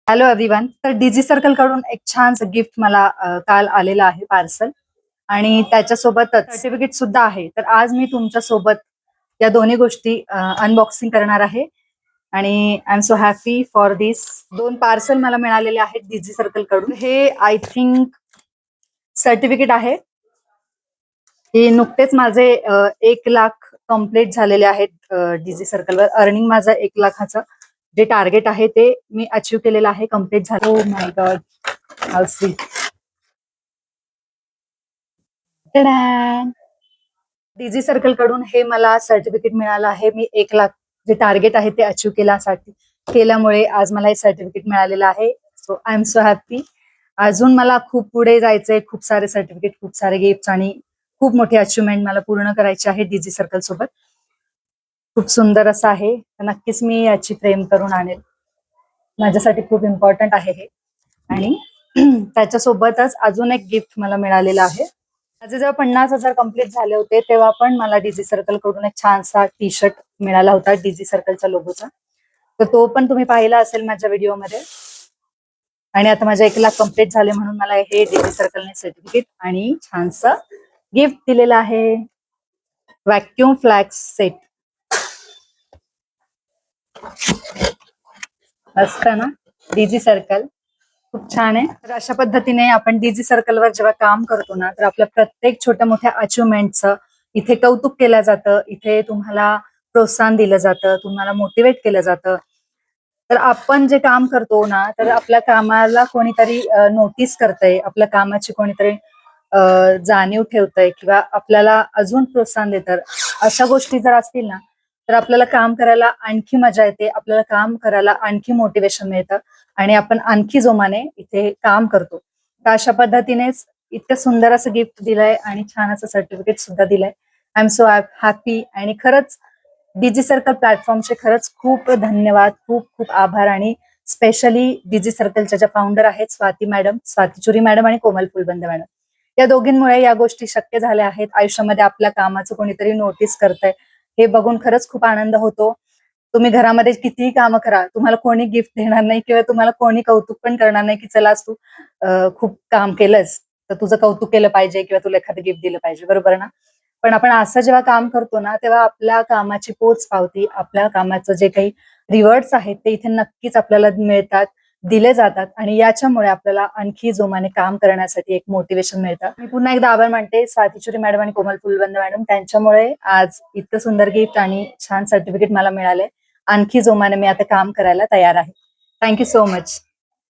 Hello everyone. तर डीजी circle कडून एक छानसं गिफ्ट मला काल आलेलं आहे पार्सल आणि त्याच्यासोबतच सर्टिफिकेट सुद्धा आहे. तर आज मी तुमच्या सोबत या दोन्ही गोष्टी अनबॉक्सिंग करणार आहे आणि I am so happy for this. 2 parcel मला मिळालेले आहेत डीजी सर्कल कडून. हे आय थिंक सर्टिफिकेट आहे. हे नुकतेच माझे 1,00,000 कम्प्लीट झालेले आहेत डीजी सर्कलवर. अर्निंग माझा 1,00,000चं जे टार्गेट आहे ते मी अचीव केलेलं आहे, कम्प्लीट झालं. Oh my God, how sweet. DG circle कडून हे मला सर्टिफिकेट मिळालं आहे. मी 1,00,000 जे टार्गेट आहे ते अचीव केल्यामुळे आज मला हे सर्टिफिकेट मिळालेलं आहे. So I am so happy. अजून मला खूप पुढे जायचंय. खूप सारे सर्टिफिकेट, खूप सारे गिफ्ट आणि खूप मोठी अचिव्हमेंट मला पूर्ण करायची आहे डीजी सर्कल सोबत. खूप सुंदर असं आहे. नक्कीच मी याची फ्रेम करून आणेल. माझ्यासाठी खूप इम्पॉर्टंट आहे हे. आणि त्याच्यासोबतच अजून एक गिफ्ट मला मिळालेलं आहे. माझे जेव्हा 50,000 कम्प्लीट झाले होते तेव्हा पण मला डीजी सर्कल कडून एक छानसा टी शर्ट मिळाला होता डीजी सर्कलच्या लोगोचा. तर तो पण तुम्ही पाहिला असेल माझ्या व्हिडिओमध्ये. आणि आता माझे 1,00,000 कम्प्लीट झाले म्हणून मला हे डीजी सर्कलने सर्टिफिकेट आणि छानसं गिफ्ट दिलेलं आहे. Vacuum flask set. मस्त ना डीजी सर्कल. खूप छान आहे. तर अशा पद्धतीने आपण डीजी सर्कलवर जेव्हा काम करतो ना, तर आपल्या प्रत्येक छोट्या मोठ्या अचिव्हमेंटचं इथे कौतुक केलं जातं. इथे तुम्हाला प्रोत्साहन दिलं जातं, तुम्हाला मोटिवेट केलं जातं. तर आपण जे काम करतो ना, तर आपल्या कामाला कोणीतरी नोटीस करतंय, आपल्या कामाची कोणीतरी जाणीव ठेवतंय किंवा आपल्याला अजून प्रोत्साहन देतं. अशा गोष्टी जर असतील ना, तर आपल्याला काम करायला आणखी मजा येते, आपल्याला काम करायला आणखी मोटिवेशन मिळतं आणि आपण आणखी जोमाने इथे काम करतो. तर अशा पद्धतीनेच इतकं सुंदर असं गिफ्ट दिलंय आणि छान असं सर्टिफिकेट सुद्धा दिलंय. I am so happy. आणि खरंच डीजी सर्कल प्लॅटफॉर्मचे खरंच खूप धन्यवाद, खूप खूप आभार. आणि स्पेशली डीजी सर्कलच्या ज्या फाउंडर आहेत स्वाती मॅडम, स्वाती चुरी मॅडम आणि कोमल फुलबंद मॅडम, या दोघींमुळे या गोष्टी शक्य झाल्या आहेत. आयुष्यामध्ये आपल्या कामाचं कोणीतरी नोटीस करतंय हे बघून खरंच खूप आनंद होतो. तुम्ही घरामध्ये कितीही कामं करा, तुम्हाला कोणी गिफ्ट देणार नाही किंवा तुम्हाला कोणी कौतुक पण करणार नाही की चला आज तू खूप काम केलंस तर तुझं कौतुक केलं पाहिजे किंवा तुला एखादं गिफ्ट दिलं पाहिजे, बरोबर ना? पण आपण असं जेव्हा काम करतो ना, तेव्हा आपल्या कामाची पोच पावती, आपल्या कामाचं जे काही रिवॉर्ड्स आहेत ते इथे नक्कीच आपल्याला मिळतात, दिले जातात आणि याच्यामुळे आपल्याला आणखी जोमाने काम करण्यासाठी एक मोटिवेशन मिळतं. मी पुन्हा एकदा आभार मानते स्वाती चुरी मॅडम आणि कोमल फुलबंद मॅडम. त्यांच्यामुळे आज इतकं सुंदर गिफ्ट आणि छान सर्टिफिकेट मला मिळाले. आणखी जोमाने मी आता काम करायला तयार आहे. Thank you so much.